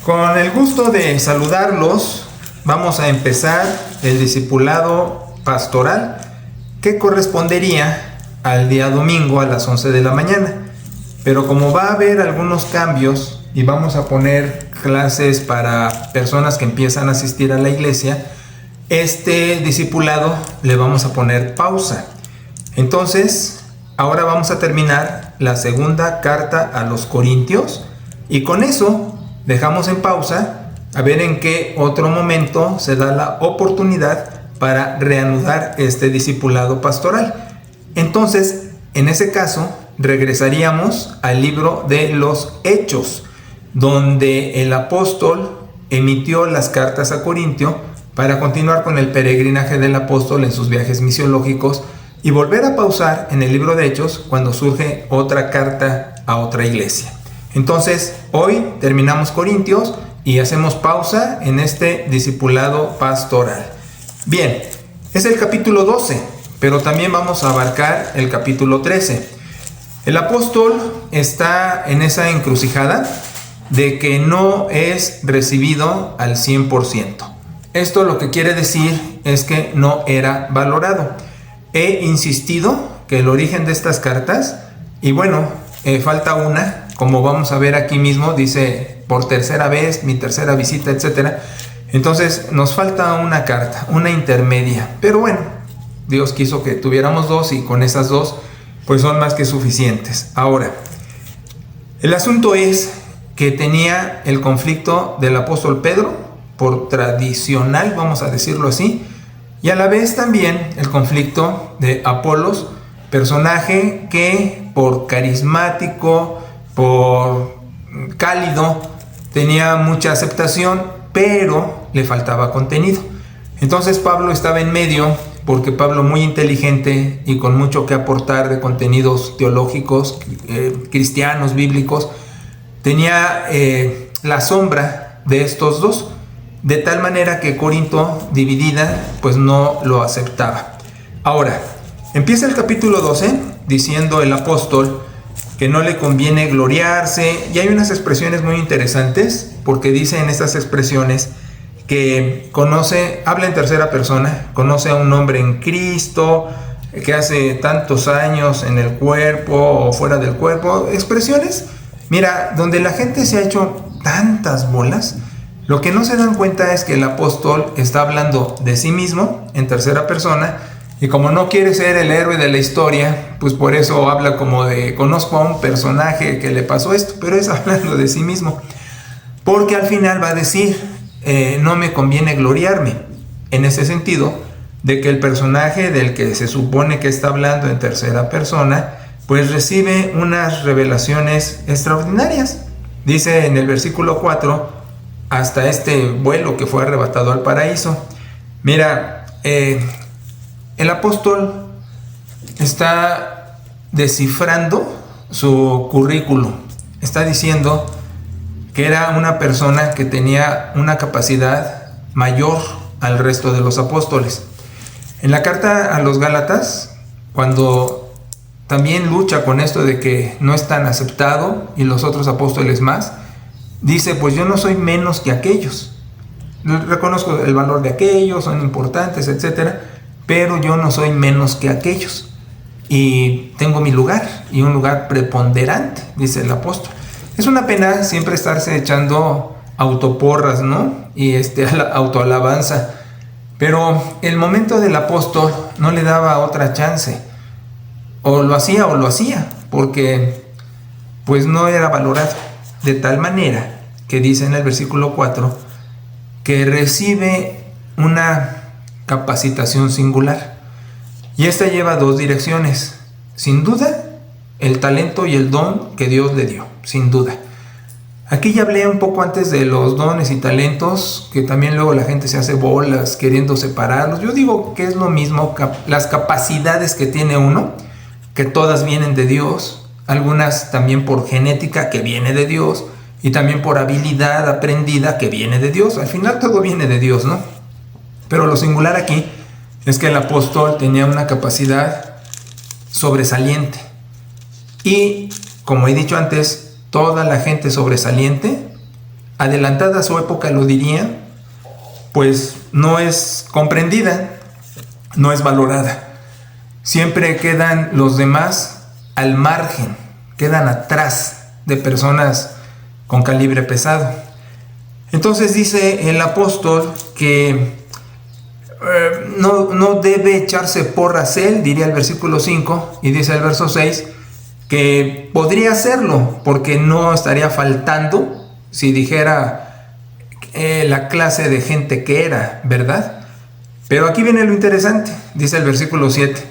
Con el gusto de saludarlos, vamos a empezar el discipulado pastoral que correspondería al día domingo a las 11 de la mañana. Pero como va a haber algunos cambios y vamos a poner clases para personas que empiezan a asistir a la iglesia, este discipulado le vamos a poner pausa. Entonces, ahora vamos a terminar la segunda carta a los Corintios y con eso dejamos en pausa a ver en qué otro momento se da la oportunidad para reanudar este discipulado pastoral. Entonces, en ese caso, regresaríamos al libro de los Hechos, donde el apóstol emitió las cartas a Corintio para continuar con el peregrinaje del apóstol en sus viajes misiológicos y volver a pausar en el libro de Hechos cuando surge otra carta a otra iglesia. Entonces, hoy terminamos Corintios y hacemos pausa en este discipulado pastoral. Bien, es el capítulo 12, pero también vamos a abarcar el capítulo 13. El apóstol está en esa encrucijada de que no es recibido al 100%. Esto lo que quiere decir es que no era valorado. He insistido que el origen de estas cartas, y bueno, falta una, como vamos a ver aquí mismo, dice por tercera vez, mi tercera visita, etc. Entonces nos falta una carta, una intermedia, pero bueno, Dios quiso que tuviéramos dos y con esas dos pues son más que suficientes. Ahora, el asunto es que tenía el conflicto del apóstol Pedro por tradicional, vamos a decirlo así, y a la vez también el conflicto de Apolos, personaje que por carismático, por cálido, tenía mucha aceptación, pero le faltaba contenido. Entonces Pablo estaba en medio, porque Pablo, muy inteligente y con mucho que aportar de contenidos teológicos, cristianos, bíblicos, tenía la sombra de estos dos, de tal manera que Corinto, dividida, pues no lo aceptaba. Ahora, empieza el capítulo 12 diciendo el apóstol que no le conviene gloriarse, y hay unas expresiones muy interesantes, porque dice en estas expresiones que habla en tercera persona, conoce a un hombre en Cristo, que hace tantos años en el cuerpo o fuera del cuerpo, expresiones, mira, donde la gente se ha hecho tantas bolas. Lo que no se dan cuenta es que el apóstol está hablando de sí mismo en tercera persona, y como no quiere ser el héroe de la historia, pues por eso habla como de conozco a un personaje que le pasó esto, pero es hablando de sí mismo, porque al final va a decir no me conviene gloriarme, en ese sentido de que el personaje del que se supone que está hablando en tercera persona pues recibe unas revelaciones extraordinarias. Dice en el versículo 4, hasta este vuelo que fue arrebatado al paraíso. Mira, el apóstol está descifrando su currículum. Está diciendo que era una persona que tenía una capacidad mayor al resto de los apóstoles. En la carta a los Gálatas, cuando también lucha con esto de que no es tan aceptado y los otros apóstoles más, dice, pues yo no soy menos que aquellos. Reconozco el valor de aquellos, son importantes, etc., pero yo no soy menos que aquellos. Y tengo mi lugar, y un lugar preponderante, dice el apóstol. Es una pena siempre estarse echando autoporras, ¿no? Y autoalabanza. Pero el momento del apóstol no le daba otra chance. O lo hacía, porque pues no era valorado. De tal manera que dice en el versículo 4 que recibe una capacitación singular. Y esta lleva dos direcciones. Sin duda, el talento y el don que Dios le dio, sin duda. Aquí ya hablé un poco antes de los dones y talentos, que también luego la gente se hace bolas queriendo separarlos. Yo digo que es lo mismo, las capacidades que tiene uno, que todas vienen de Dios, algunas también por genética que viene de Dios, y también por habilidad aprendida que viene de Dios. Al final todo viene de Dios, ¿no? Pero lo singular aquí es que el apóstol tenía una capacidad sobresaliente. Y, como he dicho antes, toda la gente sobresaliente adelantada a su época lo diría, pues no es comprendida, no es valorada. Siempre quedan los demás al margen, quedan atrás de personas con calibre pesado. Entonces dice el apóstol que no debe echarse porras él, diría el versículo 5, y dice el verso 6 que podría hacerlo porque no estaría faltando si dijera la clase de gente que era, ¿verdad? Pero aquí viene lo interesante, dice el versículo 7,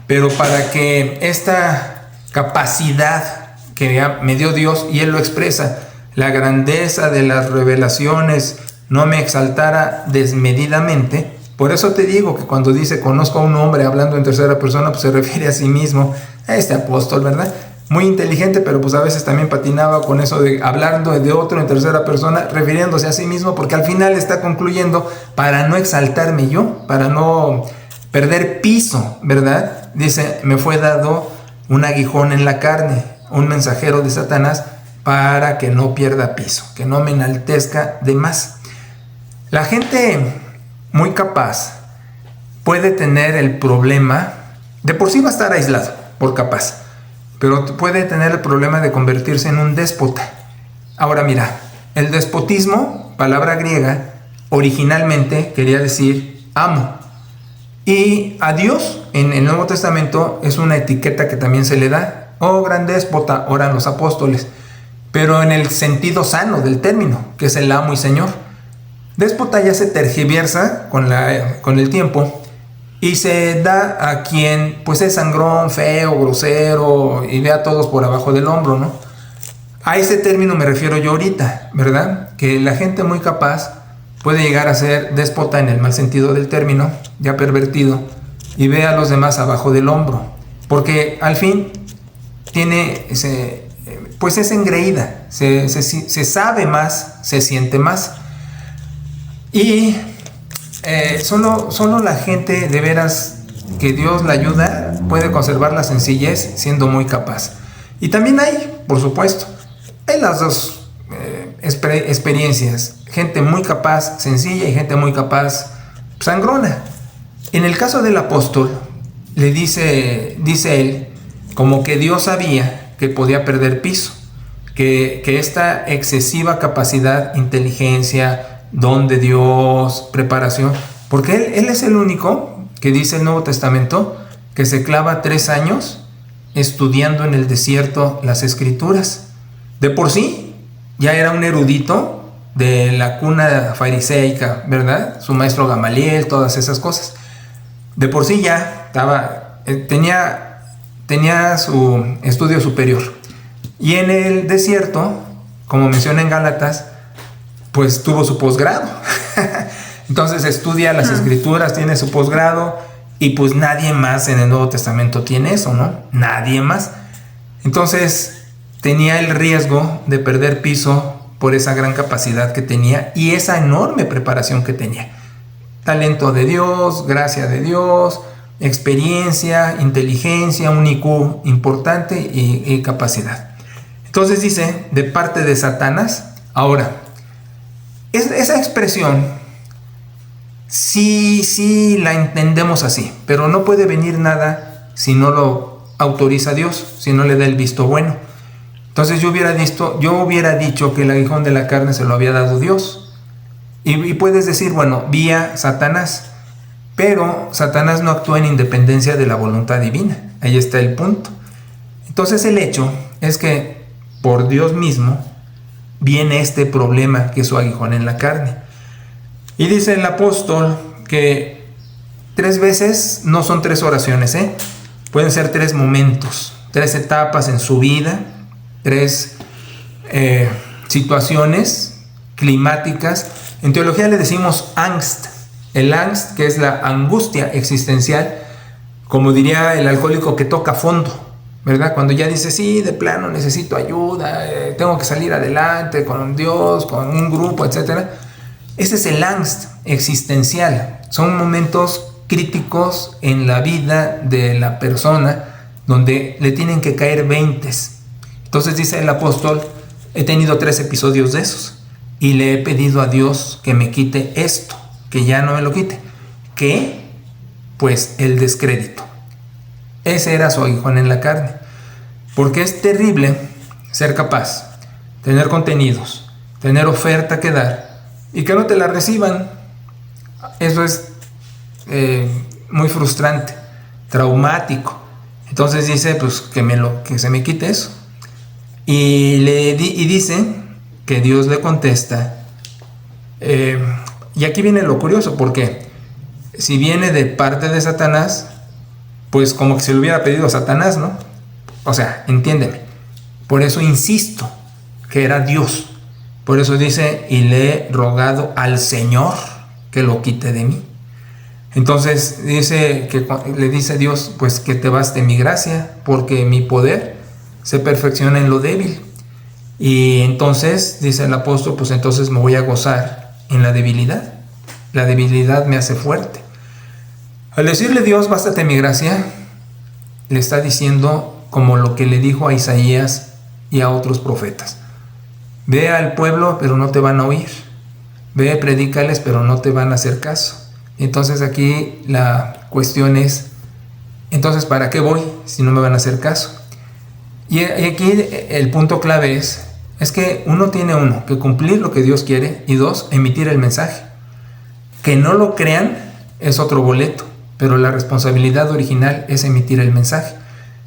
pero para que esta capacidad que me dio Dios, y él lo expresa, la grandeza de las revelaciones no me exaltara desmedidamente. Por eso te digo que cuando dice conozco a un hombre hablando en tercera persona, pues se refiere a sí mismo, a este apóstol, ¿verdad? Muy inteligente, pero pues a veces también patinaba con eso de hablando de otro en tercera persona, refiriéndose a sí mismo, porque al final está concluyendo para no exaltarme yo, para no perder piso, ¿verdad? Dice, me fue dado un aguijón en la carne, un mensajero de Satanás, para que no pierda piso, que no me enaltezca de más. La gente muy capaz puede tener el problema, de por sí va a estar aislado por capaz, pero puede tener el problema de convertirse en un déspota. Ahora mira, el despotismo, palabra griega, originalmente quería decir amo. Y a Dios en el Nuevo Testamento es una etiqueta que también se le da. Oh, gran déspota, oran los apóstoles. Pero en el sentido sano del término, que es el amo y señor. Déspota ya se tergiversa con el tiempo y se da a quien pues es sangrón, feo, grosero y ve a todos por abajo del hombro, ¿no? A ese término me refiero yo ahorita, ¿verdad? Que la gente muy capaz puede llegar a ser déspota en el mal sentido del término, ya pervertido, y ve a los demás abajo del hombro, porque al fin tiene pues es engreída, se sabe más, se siente más. Y solo la gente de veras que Dios la ayuda puede conservar la sencillez siendo muy capaz. Y también hay, por supuesto, hay las dos experiencias, gente muy capaz sencilla y gente muy capaz sangrona. En el caso del apóstol, dice él, como que Dios sabía que podía perder piso, que esta excesiva capacidad, inteligencia, don de Dios, preparación, porque él es el único que dice el Nuevo Testamento que se clava 3 años estudiando en el desierto las escrituras. De por sí ya era un erudito de la cuna fariseica, ¿verdad? Su maestro Gamaliel, todas esas cosas. De por sí ya tenía su estudio superior. Y en el desierto, como menciona en Gálatas, pues tuvo su posgrado. Entonces estudia las escrituras, tiene su posgrado, y pues nadie más en el Nuevo Testamento tiene eso, ¿no? Nadie más. Entonces tenía el riesgo de perder piso por esa gran capacidad que tenía y esa enorme preparación que tenía. Talento de Dios, gracia de Dios, experiencia, inteligencia, un IQ importante y capacidad. Entonces dice, de parte de Satanás. Ahora, esa expresión sí la entendemos así, pero no puede venir nada si no lo autoriza Dios, si no le da el visto bueno. Entonces yo hubiera dicho que el aguijón de la carne se lo había dado Dios. Y puedes decir, bueno, vía Satanás, pero Satanás no actúa en independencia de la voluntad divina. Ahí está el punto. Entonces el hecho es que por Dios mismo viene este problema que es su aguijón en la carne. Y dice el apóstol que 3 veces no son 3 oraciones, pueden ser 3 momentos, 3 etapas en su vida, 3 situaciones climáticas. En teología le decimos angst. El angst, que es la angustia existencial, como diría el alcohólico que toca fondo, ¿verdad? Cuando ya dice, sí, de plano necesito ayuda, tengo que salir adelante con Dios, con un grupo, etc. Ese es el angst existencial. Son momentos críticos en la vida de la persona donde le tienen que caer veintes. Entonces dice el apóstol, he tenido 3 episodios de esos. y le he pedido a Dios que me quite esto, que ya no me lo quite, que pues el descrédito. Ese era su aguijón en la carne, porque es terrible ser capaz, tener contenidos, tener oferta que dar y que no te la reciban. Eso es muy frustrante, traumático. Entonces dice pues que se me quite eso, y dice que Dios le contesta, y aquí viene lo curioso, porque si viene de parte de Satanás, pues como que se lo hubiera pedido a Satanás, ¿no? O sea, entiéndeme. Por eso insisto que era Dios. Por eso dice, y le he rogado al Señor que lo quite de mí. Entonces dice que le dice Dios, pues que te baste mi gracia, porque mi poder se perfecciona en lo débil. Y entonces dice el apóstol, pues entonces me voy a gozar en la debilidad. La debilidad me hace fuerte. Al decirle Dios, bástate mi gracia, le está diciendo como lo que le dijo a Isaías y a otros profetas. Ve al pueblo, pero no te van a oír. Ve, predícales, pero no te van a hacer caso. Entonces aquí la cuestión es, entonces ¿para qué voy si no me van a hacer caso? Y aquí el punto clave es que uno tiene que cumplir lo que Dios quiere, y dos, emitir el mensaje. Que no lo crean es otro boleto, pero la responsabilidad original es emitir el mensaje.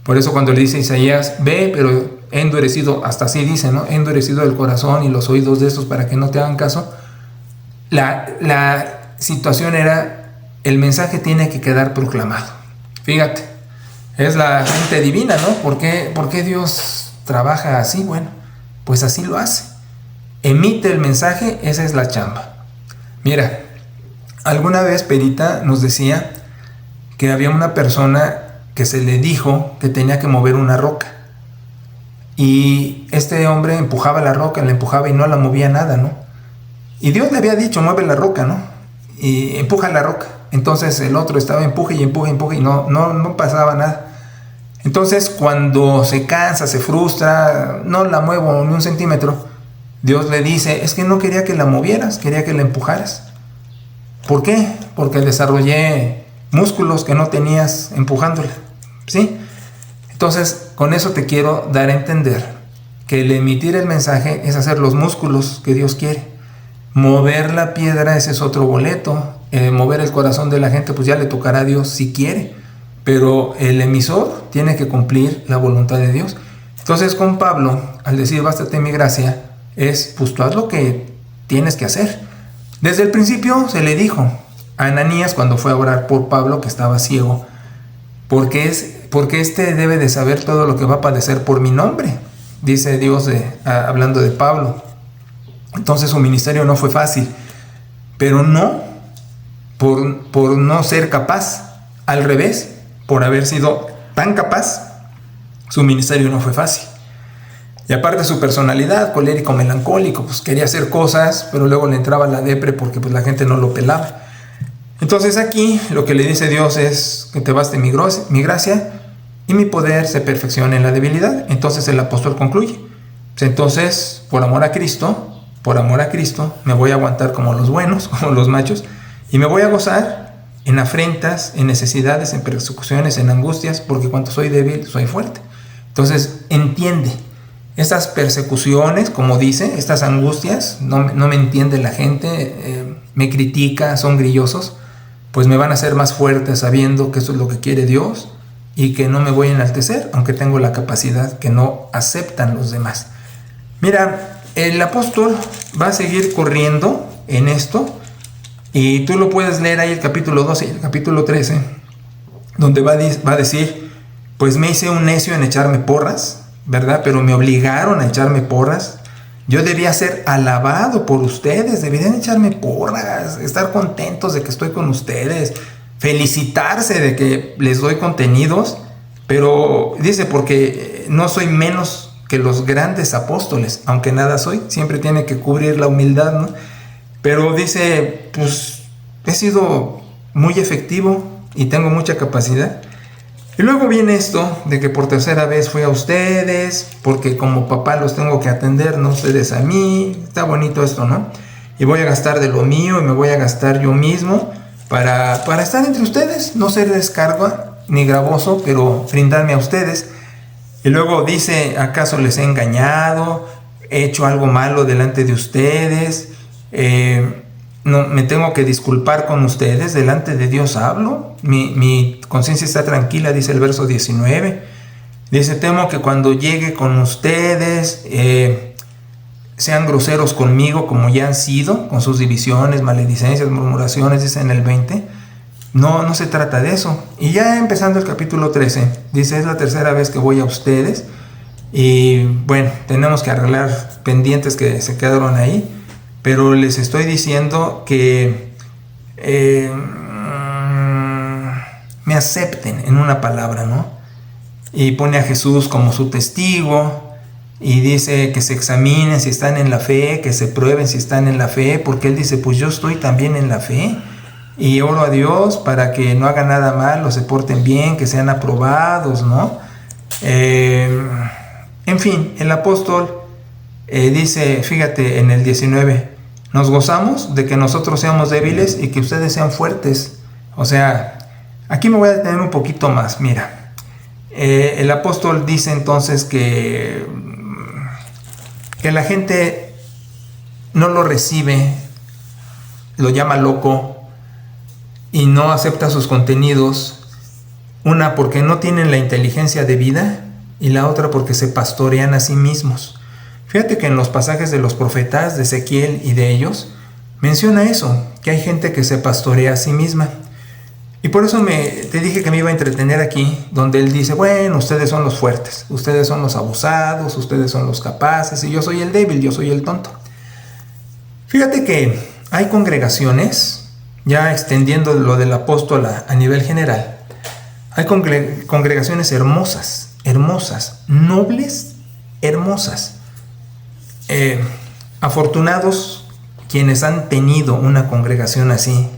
Por eso cuando le dice Isaías, ve, pero he endurecido, hasta así dice, ¿no? He endurecido el corazón y los oídos de estos para que no te hagan caso. La situación era, el mensaje tiene que quedar proclamado. Fíjate, es la gente divina, ¿no? ¿Por qué Dios trabaja así? Bueno, pues así lo hace. Emite el mensaje, esa es la chamba. Mira, alguna vez Perita nos decía que había una persona que se le dijo que tenía que mover una roca. Y este hombre empujaba la roca, la empujaba y no la movía nada, ¿no? Y Dios le había dicho, mueve la roca, ¿no? Y empuja la roca. Entonces el otro estaba empuje y no pasaba nada. Entonces cuando se cansa, se frustra, no la muevo ni un centímetro, Dios le dice, es que no quería que la movieras, quería que la empujaras. ¿Por qué? Porque desarrollé músculos que no tenías empujándola, ¿sí? Entonces, con eso te quiero dar a entender que el emitir el mensaje es hacer los músculos que Dios quiere. Mover la piedra, ese es otro boleto. Mover el corazón de la gente, pues ya le tocará a Dios si quiere. Pero el emisor tiene que cumplir la voluntad de Dios. Entonces, con Pablo, al decir bástate mi gracia, es pues tú haz lo que tienes que hacer. Desde el principio se le dijo a Ananías cuando fue a orar por Pablo, que estaba ciego, porque este debe de saber todo lo que va a padecer por mi nombre, dice Dios hablando de Pablo. Entonces su ministerio no fue fácil, pero no por no ser capaz, al revés, por haber sido tan capaz, su ministerio no fue fácil. Y aparte su personalidad, colérico, melancólico, pues quería hacer cosas, pero luego le entraba la depre porque pues la gente no lo pelaba. Entonces aquí lo que le dice Dios es que te baste mi gracia y mi poder se perfecciona en la debilidad. Entonces el apóstol concluye. Entonces, por amor a Cristo, me voy a aguantar como los buenos, como los machos, y me voy a gozar en afrentas, en necesidades, en persecuciones, en angustias, porque cuando soy débil, soy fuerte. Entonces, entiende, estas persecuciones, como dice, estas angustias, no me entiende la gente, me critica, son grillosos, pues me van a hacer más fuerte sabiendo que eso es lo que quiere Dios y que no me voy a enaltecer, aunque tengo la capacidad que no aceptan los demás. Mira, el apóstol va a seguir corriendo en esto, y tú lo puedes leer ahí el capítulo 12 y el capítulo 13, donde va a decir, pues me hice un necio en echarme porras, ¿verdad? Pero me obligaron a echarme porras. Yo debía ser alabado por ustedes, deberían echarme porras, estar contentos de que estoy con ustedes, felicitarse de que les doy contenidos, pero dice, porque no soy menos que los grandes apóstoles, aunque nada soy, siempre tiene que cubrir la humildad, ¿no? Pero dice, pues he sido muy efectivo y tengo mucha capacidad. Y luego viene esto de que por tercera vez fui a ustedes, porque como papá los tengo que atender, no ustedes a mí. Está bonito esto, ¿no? Y voy a gastar de lo mío y me voy a gastar yo mismo para estar entre ustedes, no ser descarga ni gravoso, pero brindarme a ustedes. Y luego dice, ¿acaso les he engañado? ¿He hecho algo malo delante de ustedes? No, me tengo que disculpar con ustedes, delante de Dios hablo, mi conciencia está tranquila, dice el verso 19. Dice, temo que cuando llegue con ustedes sean groseros conmigo como ya han sido, con sus divisiones, maledicencias, murmuraciones, dice en el 20. No se trata de eso. Y ya empezando el capítulo 13, dice, es la tercera vez que voy a ustedes y bueno, tenemos que arreglar pendientes que se quedaron ahí. Pero les estoy diciendo que me acepten, en una palabra, ¿no? Y pone a Jesús como su testigo y dice que se examinen si están en la fe, que se prueben si están en la fe, porque él dice, pues yo estoy también en la fe y oro a Dios para que no hagan nada malo, se porten bien, que sean aprobados, ¿no? En fin, el apóstol dice, fíjate en el 19, nos gozamos de que nosotros seamos débiles y que ustedes sean fuertes. O sea, aquí me voy a detener un poquito más. Mira, el apóstol dice entonces que la gente no lo recibe, lo llama loco y no acepta sus contenidos. Una, porque no tienen la inteligencia debida, y la otra porque se pastorean a sí mismos. Fíjate que en los pasajes de los profetas, de Ezequiel y de ellos, menciona eso, que hay gente que se pastorea a sí misma. Y por eso te dije que me iba a entretener aquí, donde él dice, bueno, ustedes son los fuertes, ustedes son los abusados, ustedes son los capaces, y yo soy el débil, yo soy el tonto. Fíjate que hay congregaciones, ya extendiendo lo del apóstol a nivel general, hay congregaciones hermosas, nobles, hermosas. Afortunados quienes han tenido una congregación así.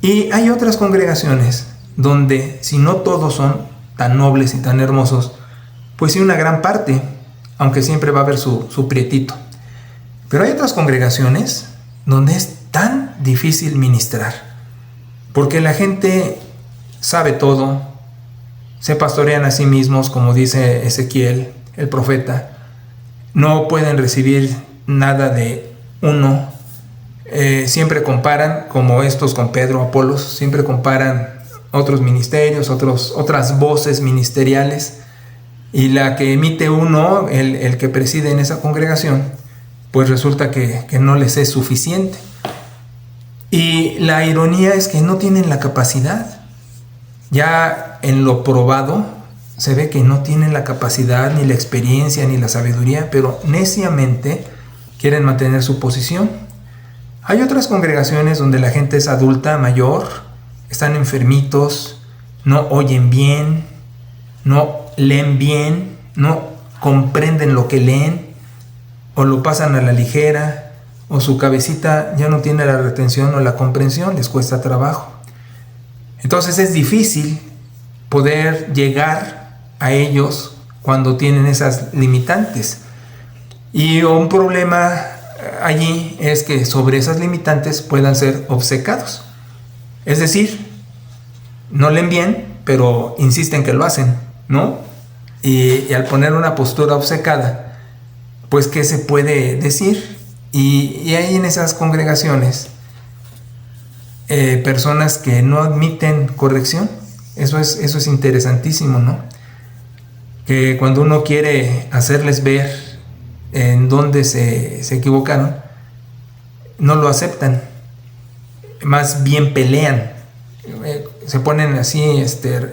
Y hay otras congregaciones donde, si no todos son tan nobles y tan hermosos, pues sí una gran parte, aunque siempre va a haber su prietito. Pero hay otras congregaciones donde es tan difícil ministrar, porque la gente sabe todo, se pastorean a sí mismos, como dice Ezequiel, el profeta. No pueden recibir nada de uno. Siempre comparan, como estos con Pedro, Apolos, siempre comparan otros ministerios, otras voces ministeriales, y la que emite uno, el que preside en esa congregación, pues resulta que no les es suficiente. Y la ironía es que no tienen la capacidad. Ya en lo probado se ve que no tienen la capacidad, ni la experiencia, ni la sabiduría, pero neciamente quieren mantener su posición. Hay otras congregaciones donde la gente es adulta, mayor, están enfermitos, no oyen bien, no leen bien, no comprenden lo que leen, o lo pasan a la ligera, o su cabecita ya no tiene la retención o la comprensión, les cuesta trabajo. Entonces es difícil poder llegar a ellos cuando tienen esas limitantes. Y un problema allí es que sobre esas limitantes puedan ser obcecados. Es decir, no leen bien, pero insisten que lo hacen, ¿no? Y al poner una postura obcecada, pues ¿qué se puede decir? Y hay en esas congregaciones personas que no admiten corrección. Eso es interesantísimo, ¿no? Que cuando uno quiere hacerles ver en dónde se equivocaron, no lo aceptan, más bien pelean, se ponen así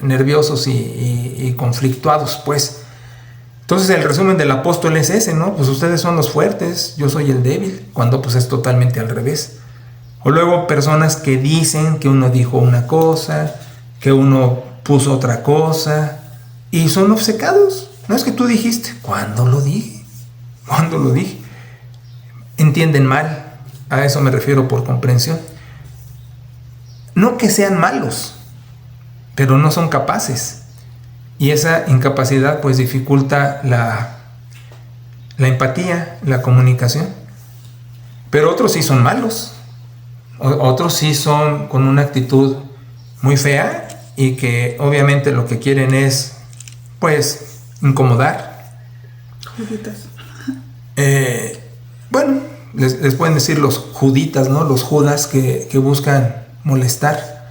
nerviosos y conflictuados, pues. Entonces el resumen del apóstol es ese, ¿no? Pues ustedes son los fuertes, yo soy el débil, cuando pues es totalmente al revés. O luego personas que dicen que uno dijo una cosa, que uno puso otra cosa, y son obcecados. No es que tú dijiste, ¿cuándo lo dije? ¿Cuándo lo dije? Entienden mal, a eso me refiero por comprensión. No que sean malos, pero no son capaces. y esa incapacidad pues dificulta la empatía, la comunicación. Pero otros sí son malos, otros sí son con una actitud muy fea y que obviamente lo que quieren es pues incomodar. Bueno, les pueden decir los juditas, ¿no? Los judas que buscan molestar.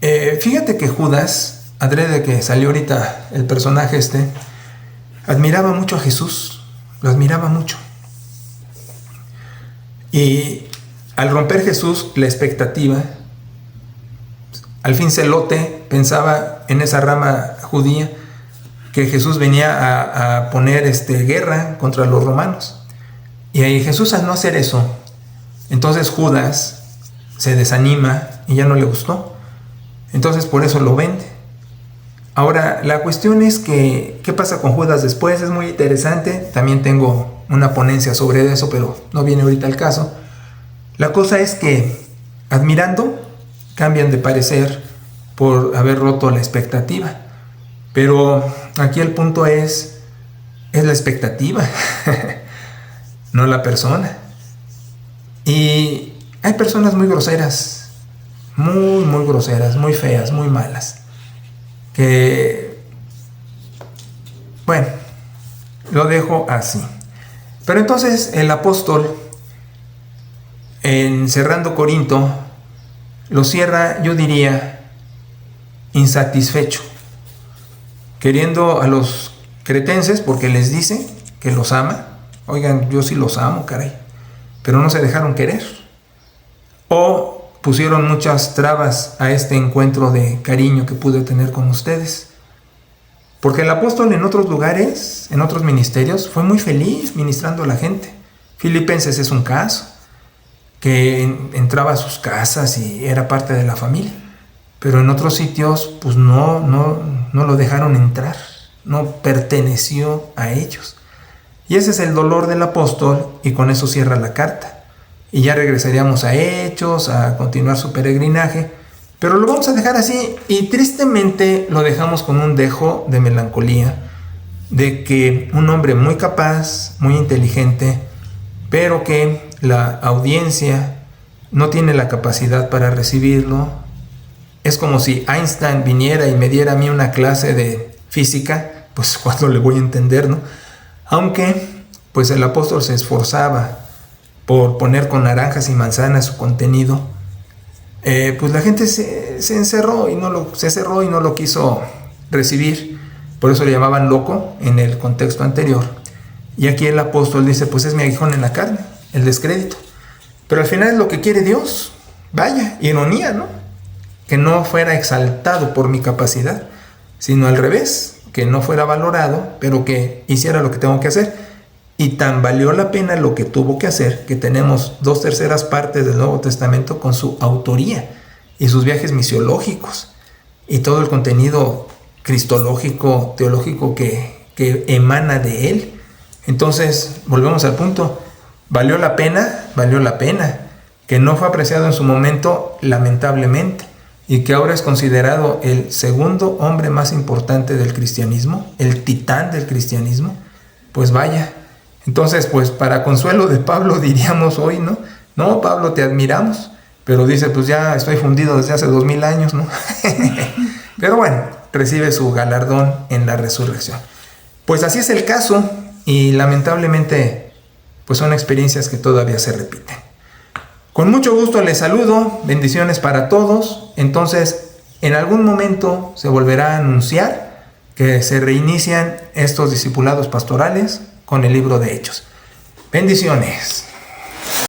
Fíjate que Judas, adrede que salió ahorita el personaje admiraba mucho a Jesús, lo admiraba mucho. Y al romper Jesús la expectativa, al fin celote pensaba en esa rama judía que Jesús venía a poner guerra contra los romanos. Y ahí Jesús, al no hacer eso, entonces Judas se desanima y ya no le gustó. Entonces por eso lo vende. Ahora, la cuestión es que, ¿qué pasa con Judas después? Es muy interesante. También tengo una ponencia sobre eso, pero no viene ahorita el caso. La cosa es que, admirando, cambian de parecer por haber roto la expectativa. Pero aquí el punto es la expectativa, no la persona. Y hay personas muy groseras, muy groseras, muy feas, muy malas, que, bueno, lo dejo así. Pero entonces el apóstol, en cerrando Corinto, lo cierra, yo diría, insatisfecho, queriendo a los cretenses, porque les dice que los ama. Oigan, yo sí los amo, caray, pero no se dejaron querer, o pusieron muchas trabas a este encuentro de cariño que pude tener con ustedes. Porque el apóstol en otros lugares, en otros ministerios, fue muy feliz ministrando a la gente. Filipenses es un caso, que entraba a sus casas y era parte de la familia. Pero en otros sitios, pues no lo dejaron entrar, no perteneció a ellos. Y ese es el dolor del apóstol, y con eso cierra la carta. Y ya regresaríamos a Hechos, a continuar su peregrinaje, pero lo vamos a dejar así, y tristemente lo dejamos con un dejo de melancolía, de que un hombre muy capaz, muy inteligente, pero que la audiencia no tiene la capacidad para recibirlo. Es como si Einstein viniera y me diera a mí una clase de física, pues cuando le voy a entender, ¿no? Aunque pues el apóstol se esforzaba por poner con naranjas y manzanas su contenido, pues la gente se cerró y no lo quiso recibir. Por eso le llamaban loco en el contexto anterior. Y aquí el apóstol dice, pues es mi aguijón en la carne, el descrédito. Pero al final es lo que quiere Dios. Vaya, ironía, ¿no? Que no fuera exaltado por mi capacidad, sino al revés, que no fuera valorado, pero que hiciera lo que tengo que hacer. Y tan valió la pena lo que tuvo que hacer, que tenemos 2/3 partes del Nuevo Testamento con su autoría y sus viajes misiológicos y todo el contenido cristológico, teológico que emana de él. Entonces, volvemos al punto, valió la pena, que no fue apreciado en su momento, lamentablemente, y que ahora es considerado el segundo hombre más importante del cristianismo, el titán del cristianismo. Pues vaya, entonces pues para consuelo de Pablo diríamos hoy, ¿no? No, Pablo, te admiramos, pero dice, pues ya estoy fundido desde hace 2000 años, ¿no? Pero bueno, recibe su galardón en la resurrección. Pues así es el caso, y lamentablemente pues son experiencias que todavía se repiten. Con mucho gusto les saludo, bendiciones para todos. Entonces, en algún momento se volverá a anunciar que se reinician estos discipulados pastorales con el libro de Hechos. Bendiciones.